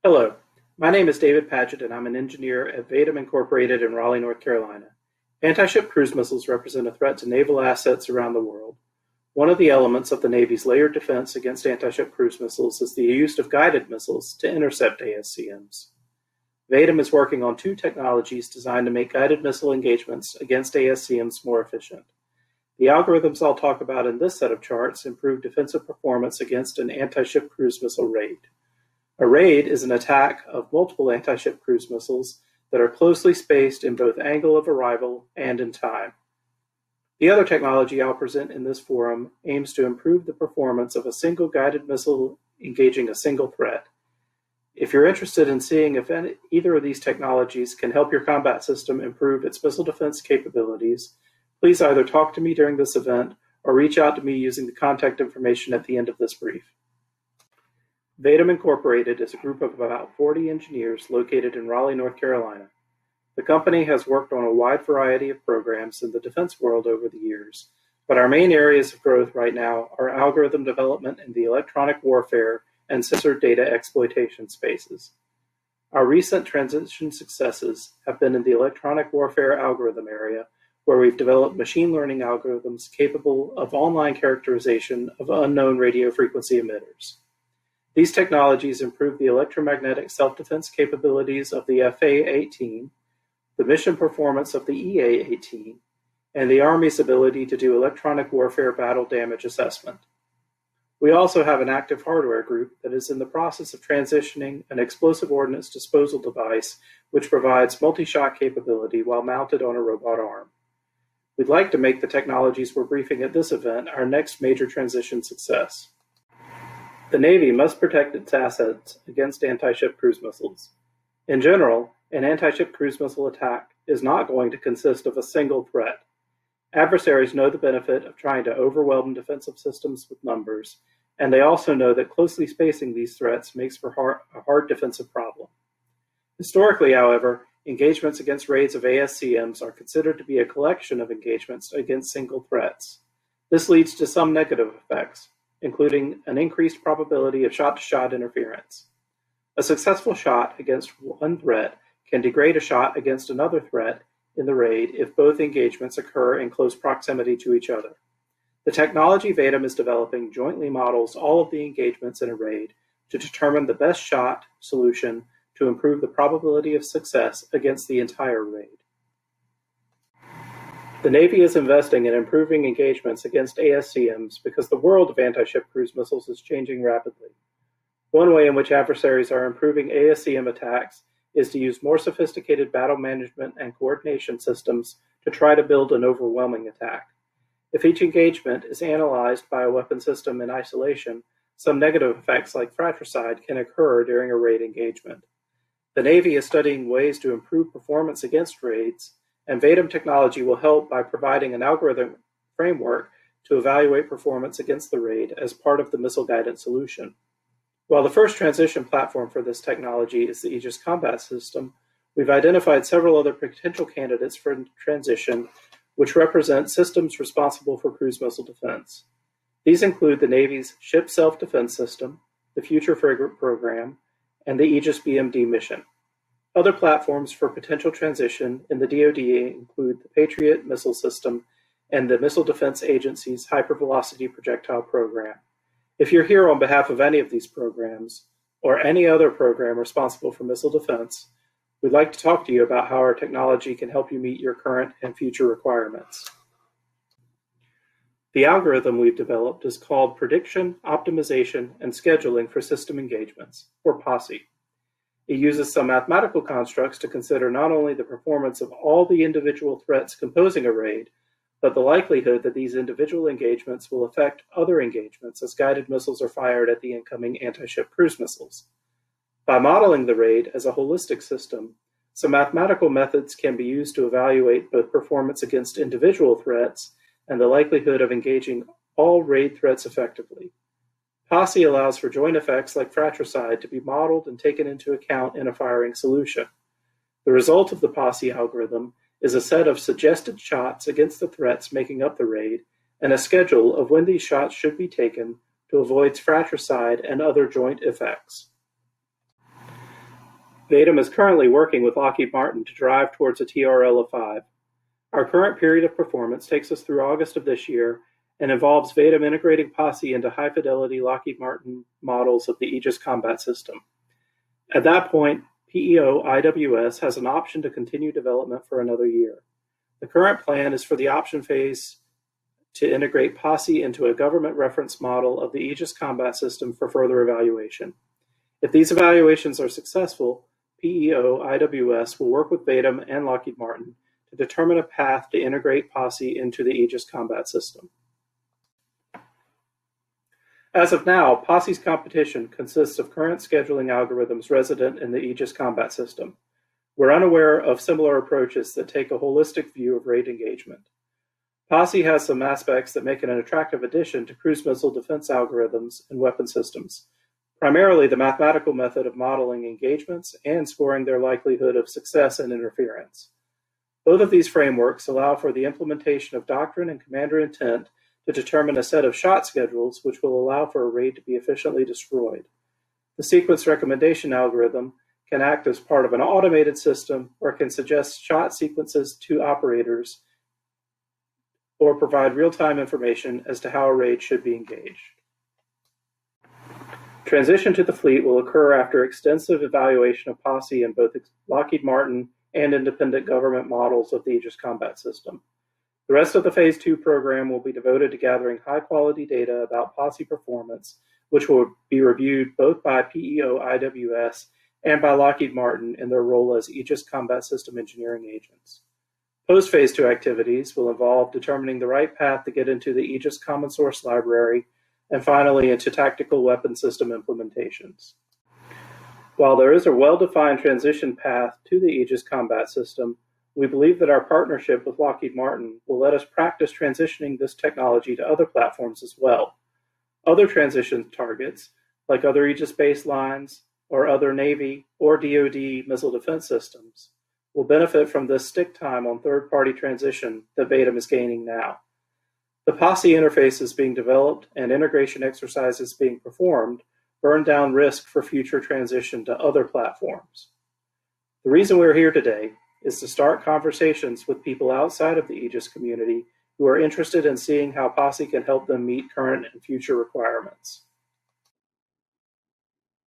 Hello, my name is David Padgett and I'm an engineer at Vadum Incorporated in Raleigh, North Carolina. Anti-ship cruise missiles represent a threat to naval assets around the world. One of the elements of the Navy's layered defense against anti-ship cruise missiles is the use of guided missiles to intercept ASCMs. Vadum is working on two technologies designed to make guided missile engagements against ASCMs more efficient. The algorithms I'll talk about in this set of charts improve defensive performance against an anti-ship cruise missile raid. A raid is an attack of multiple anti-ship cruise missiles that are closely spaced in both angle of arrival and in time. The other technology I'll present in this forum aims to improve the performance of a single guided missile engaging a single threat. If you're interested in seeing if either of these technologies can help your combat system improve its missile defense capabilities, please either talk to me during this event or reach out to me using the contact information at the end of this brief. Vadum Incorporated is a group of about 40 engineers located in Raleigh, North Carolina. The company has worked on a wide variety of programs in the defense world over the years, but our main areas of growth right now are algorithm development in the electronic warfare and sensor data exploitation spaces. Our recent transition successes have been in the electronic warfare algorithm area, where we've developed machine learning algorithms capable of online characterization of unknown radio frequency emitters. These technologies improve the electromagnetic self-defense capabilities of the FA-18, the mission performance of the EA-18, and the Army's ability to do electronic warfare battle damage assessment. We also have an active hardware group that is in the process of transitioning an explosive ordnance disposal device which provides multi-shot capability while mounted on a robot arm. We'd like to make the technologies we're briefing at this event our next major transition success. The Navy must protect its assets against anti-ship cruise missiles. In general, an anti-ship cruise missile attack is not going to consist of a single threat. Adversaries know the benefit of trying to overwhelm defensive systems with numbers, and they also know that closely spacing these threats makes for a hard defensive problem. Historically, however, engagements against raids of ASCMs are considered to be a collection of engagements against single threats. This leads to some negative effects, including an increased probability of shot-to-shot interference. A successful shot against one threat can degrade a shot against another threat in the raid if both engagements occur in close proximity to each other. The technology Vadum is developing jointly models all of the engagements in a raid to determine the best shot solution to improve the probability of success against the entire raid. The Navy is investing in improving engagements against ASCMs because the world of anti-ship cruise missiles is changing rapidly. One way in which adversaries are improving ASCM attacks is to use more sophisticated battle management and coordination systems to try to build an overwhelming attack. If each engagement is analyzed by a weapon system in isolation, some negative effects like fratricide can occur during a raid engagement. The Navy is studying ways to improve performance against raids, and Vadum technology will help by providing an algorithm framework to evaluate performance against the raid as part of the missile guidance solution. While the first transition platform for this technology is the AEGIS Combat System, we've identified several other potential candidates for transition which represent systems responsible for cruise missile defense. These include the Navy's Ship Self-Defense System, the Future Frigate Program, and the AEGIS BMD mission. Other platforms for potential transition in the DoD include the Patriot Missile System and the Missile Defense Agency's Hypervelocity Projectile Program. If you're here on behalf of any of these programs, or any other program responsible for missile defense, we'd like to talk to you about how our technology can help you meet your current and future requirements. The algorithm we've developed is called Prediction, Optimization, and Scheduling for System Engagements, or POSSE. It uses some mathematical constructs to consider not only the performance of all the individual threats composing a raid, but the likelihood that these individual engagements will affect other engagements as guided missiles are fired at the incoming anti-ship cruise missiles. By modeling the raid as a holistic system, some mathematical methods can be used to evaluate both performance against individual threats and the likelihood of engaging all raid threats effectively. POSSE allows for joint effects like fratricide to be modeled and taken into account in a firing solution. The result of the POSSE algorithm is a set of suggested shots against the threats making up the raid and a schedule of when these shots should be taken to avoid fratricide and other joint effects. Vadum is currently working with Lockheed Martin to drive towards a TRL of 5. Our current period of performance takes us through August of this year and involves Vadum integrating POSSE into high-fidelity Lockheed Martin models of the AEGIS Combat System. At that point, PEO IWS has an option to continue development for another year. The current plan is for the option phase to integrate POSSE into a government reference model of the AEGIS Combat System for further evaluation. If these evaluations are successful, PEO IWS will work with Vadum and Lockheed Martin to determine a path to integrate POSSE into the AEGIS Combat System. As of now, POSSE's competition consists of current scheduling algorithms resident in the AEGIS Combat System. We're unaware of similar approaches that take a holistic view of raid engagement. POSSE has some aspects that make it an attractive addition to cruise missile defense algorithms and weapon systems, primarily the mathematical method of modeling engagements and scoring their likelihood of success and interference. Both of these frameworks allow for the implementation of doctrine and commander intent to determine a set of shot schedules which will allow for a raid to be efficiently destroyed. The sequence recommendation algorithm can act as part of an automated system or can suggest shot sequences to operators or provide real-time information as to how a raid should be engaged. Transition to the fleet will occur after extensive evaluation of POSSE in both Lockheed Martin and independent government models of the AEGIS Combat System. The rest of the Phase 2 program will be devoted to gathering high-quality data about POSSE performance, which will be reviewed both by PEO IWS and by Lockheed Martin in their role as AEGIS Combat System engineering agents. Post-Phase 2 activities will involve determining the right path to get into the AEGIS Common Source Library and finally into tactical weapon system implementations. While there is a well-defined transition path to the AEGIS Combat System, we believe that our partnership with Lockheed Martin will let us practice transitioning this technology to other platforms as well. Other transition targets, like other AEGIS baselines or other Navy or DoD missile defense systems, will benefit from this stick time on third-party transition that Vadum is gaining now. The POSSE interfaces being developed and integration exercises being performed burn down risk for future transition to other platforms. The reason we're here today is to start conversations with people outside of the AEGIS community who are interested in seeing how POSSE can help them meet current and future requirements.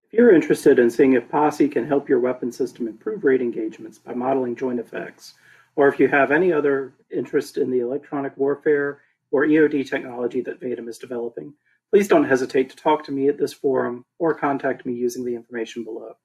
If you're interested in seeing if POSSE can help your weapon system improve raid engagements by modeling joint effects, or if you have any other interest in the electronic warfare or EOD technology that Vadum is developing, please don't hesitate to talk to me at this forum or contact me using the information below.